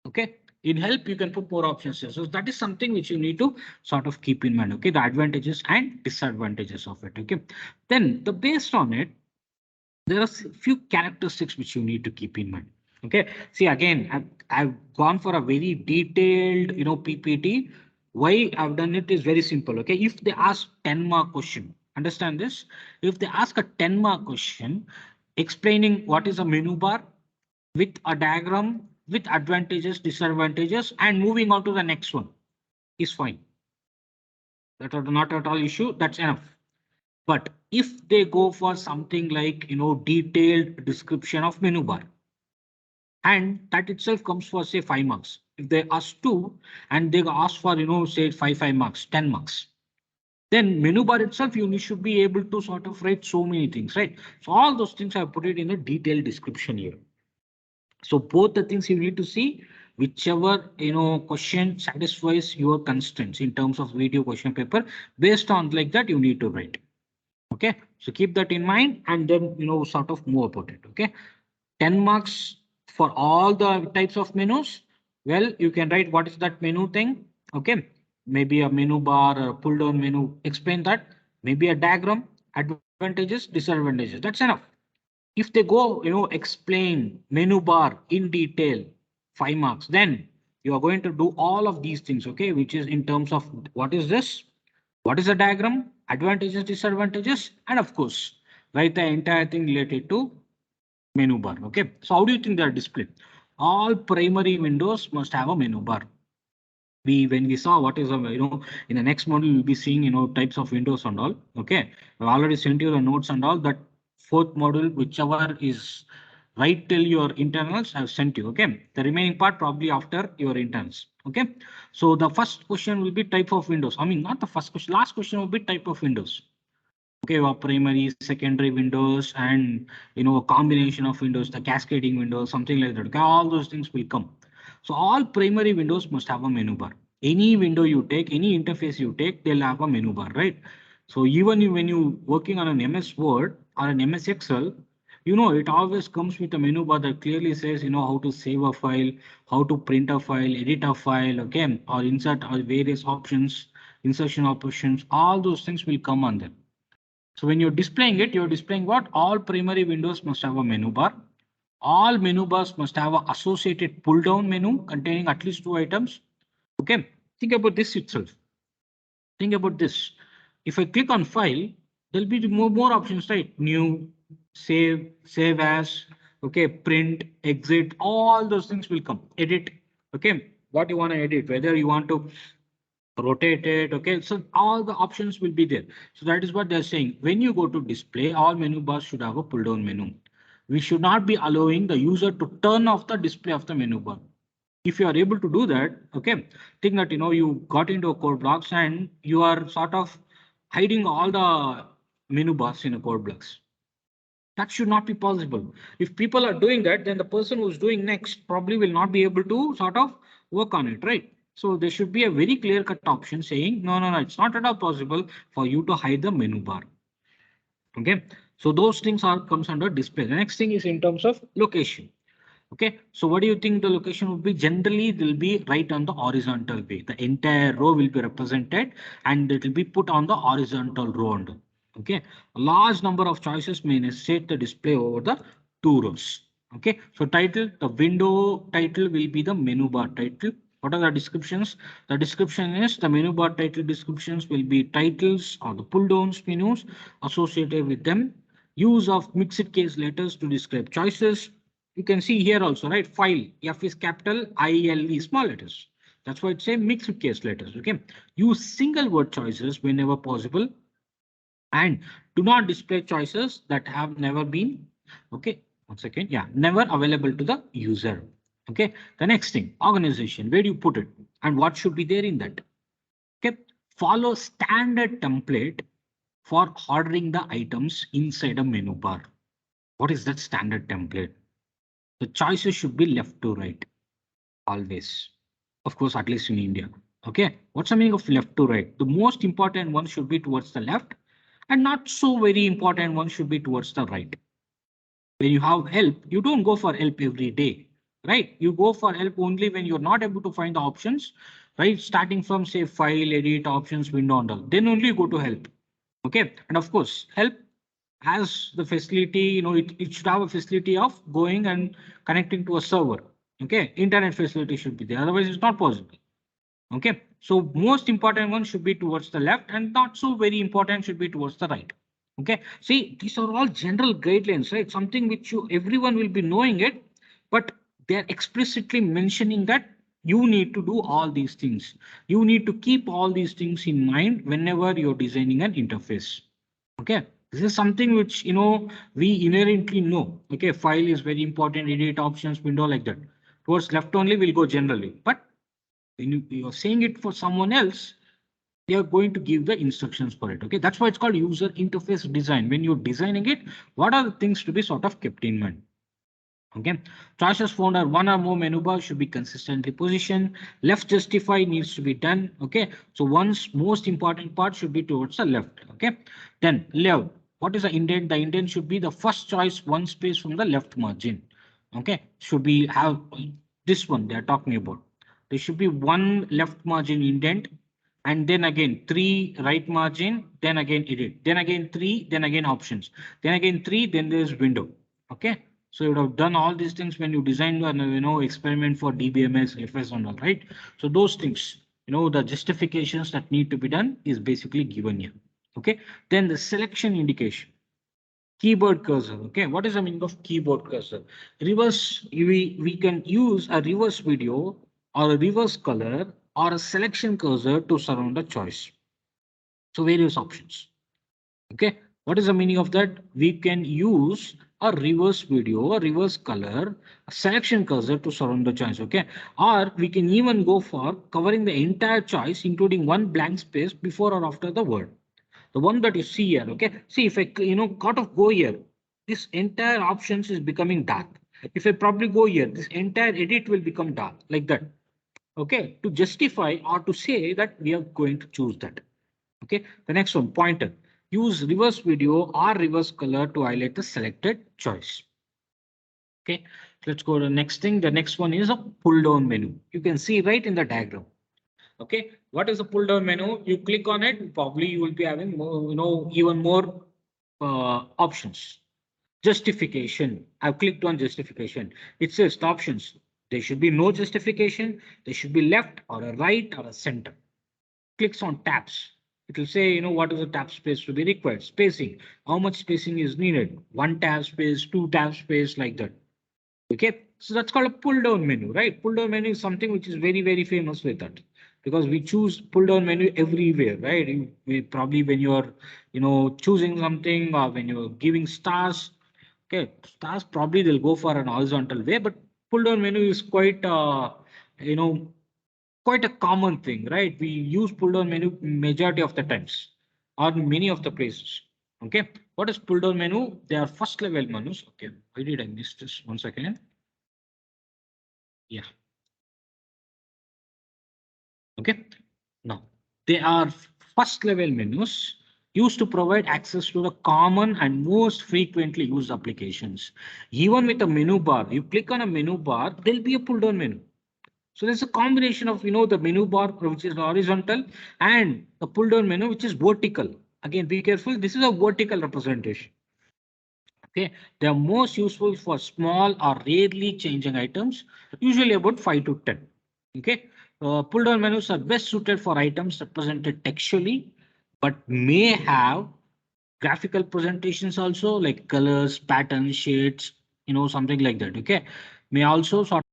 Okay. In help, you can put more options here. So that is something which you need to sort of keep in mind. Okay. The advantages and disadvantages of it. Okay. Then the based on it, there are few characteristics which you need to keep in mind. Okay. See, again, I've gone for a very detailed, PPT. Why I've done it is very simple. Okay. If they ask 10-mark question, understand this. If they ask a 10-mark question explaining what is a menu bar with a diagram with advantages, disadvantages, and moving on to the next one is fine. That are not at all issue. That's enough. But if they go for something like, detailed description of menu bar, and that itself comes for say 5 marks. If they ask two and they ask for, say 5 marks, 10 marks, then menu bar itself, you should be able to sort of write so many things, right? So all those things I put it in a detailed description here. So both the things you need to see, whichever question satisfies your constraints in terms of video question paper, based on like that you need to write. Okay, so keep that in mind and then sort of move about it. Okay, 10 marks for all the types of menus. Well, you can write what is that menu thing. Okay, maybe a menu bar or a pull down menu. Explain that. Maybe a diagram, advantages, disadvantages. That's enough. If they go, explain menu bar in detail, 5 marks, then you are going to do all of these things. Okay, which is in terms of what is this, what is the diagram, advantages, disadvantages, and of course, write the entire thing related to menu bar. Okay, so how do you think they are displayed? All primary windows must have a menu bar. When we saw what is a, in the next module we'll be seeing types of windows and all. Okay, I've already sent you the notes and all. That fourth module, whichever is right till your internals, I've sent you. Okay, the remaining part probably after your interns. Okay, so the first question will be type of windows. I mean, not the first question, last question will be type of windows. Okay, well, primary, secondary windows, and a combination of windows, the cascading windows, something like that. Okay, all those things will come. So all primary windows must have a menu bar. Any window you take, any interface you take, they'll have a menu bar, right? So even when you working on an MS Word or an MS Excel, it always comes with a menu bar that clearly says, how to save a file, how to print a file, edit a file, okay, or insert various options, insertion options, all those things will come on there. So when you're displaying it, you're displaying what? All primary windows must have a menu bar. All menu bars must have an associated pull down menu containing at least 2 items. Okay, think about this itself. Think about this. If I click on file, there'll be more options, right? New, save as, okay, print, exit, all those things will come. Edit, okay, what you want to edit, whether you want to rotate it. Okay, so all the options will be there. So that is what they're saying. When you go to display, all menu bars should have a pull down menu. We should not be allowing the user to turn off the display of the menu bar. If you are able to do that, okay, think that you got into a code blocks and you are sort of hiding all the menu bars in a code blocks. That should not be possible. If people are doing that, then the person who's doing next probably will not be able to sort of work on it, right? So there should be a very clear cut option saying, no, no, no, it's not at all possible for you to hide the menu bar. Okay, so those things are comes under display. The next thing is in terms of location. Okay, so what do you think the location would be? Generally, they'll be right on the horizontal way. The entire row will be represented and it will be put on the horizontal row. Okay, a large number of choices may necessitate the display over the 2 rows. Okay, so title, the window title will be the menu bar title. What are the descriptions? The description is the menu bar title descriptions will be titles or the pull downs menus associated with them. Use of mixed case letters to describe choices. You can see here also, right? File, F is capital, ILE small letters. That's why it's a mixed case letters. Okay. Use single word choices whenever possible and do not display choices that have never been. Okay. 1 second. Yeah. Never available to the user. Okay. The next thing, organization. Where do you put it and what should be there in that? Okay. Follow standard template for ordering the items inside a menu bar. What is that standard template? The choices should be left to right always. Of course, at least in India. Okay. What's the meaning of left to right? The most important one should be towards the left and not so very important one should be towards the right. When you have help, you don't go for help every day. right? You go for help only when you're not able to find the options, right? Starting from say file, edit, options, window and all, then only you go to help. Okay. And of course, help has the facility, it should have a facility of going and connecting to a server. Okay. Internet facility should be there. Otherwise, it's not possible. Okay. So most important one should be towards the left and not so very important should be towards the right. Okay. See, these are all general guidelines, right? Something which everyone will be knowing it, but they're explicitly mentioning that you need to do all these things. You need to keep all these things in mind whenever you're designing an interface. Okay. This is something which, we inherently know. Okay. File is very important, edit options, window like that. Towards left only, we'll go generally. But when you're saying it for someone else, they are going to give the instructions for it. Okay. That's why it's called user interface design. When you're designing it, what are the things to be sort of kept in mind? Okay. Choices found are one or more menu bars should be consistently positioned. Left justify needs to be done. Okay. So one's most important part should be towards the left. Okay. Then layout. What is the indent? The indent should be the first choice, one space from the left margin. Okay. Should be have this one they are talking about. There should be one left margin indent and then again three right margin, then again edit, then again three, then again options, then again three, then there's window. Okay. So you would have done all these things when you designed an experiment for DBMS, FS and all, right? So those things, the justifications that need to be done is basically given here. Okay. Then the selection indication. Keyboard cursor. Okay. What is the meaning of keyboard cursor? Reverse, we can use a reverse video or a reverse color or a selection cursor to surround the choice. So various options. Okay. What is the meaning of that? We can use a reverse video, a reverse color, a selection cursor to surround the choice. Okay. Or we can even go for covering the entire choice, including one blank space before or after the word. The one that you see here. Okay. See, if I, cut off go here, this entire options is becoming dark. If I probably go here, this entire edit will become dark like that. Okay. To justify or to say that we are going to choose that. Okay. The next one, pointer. Use reverse video or reverse color to highlight the selected choice. Okay, let's go to the next thing. The next one is a pull down menu. You can see right in the diagram. Okay, what is a pull down menu? You click on it, probably you will be having more, even more options. Justification. I've clicked on justification. It says the options. There should be no justification. There should be left or a right or a center. Clicks on tabs. It will say, what is the tab space to be required? Spacing. How much spacing is needed? One tab space, two tab space, like that. Okay. So that's called a pull down menu, right? Pull down menu is something which is very, very famous with that because we choose pull down menu everywhere, right? We probably when you're, choosing something or when you're giving stars, okay, stars probably they'll go for an horizontal way, but pull down menu is quite, quite a common thing, right? We use pull down menu majority of the times or many of the places. Okay. What is pull down menu? They are first level menus. Okay. Why did I miss this? 1 second. Yeah. Okay. Now they are first level menus used to provide access to the common and most frequently used applications. Even with a menu bar, you click on a menu bar, there'll be a pull down menu. So there's a combination of, the menu bar, which is horizontal, and the pull down menu, which is vertical. Again, be careful. This is a vertical representation. Okay. They are most useful for small or rarely changing items, usually about 5 to 10. Okay. Pull down menus are best suited for items represented textually, but may have graphical presentations also like colors, patterns, shades, something like that. Okay. May also sort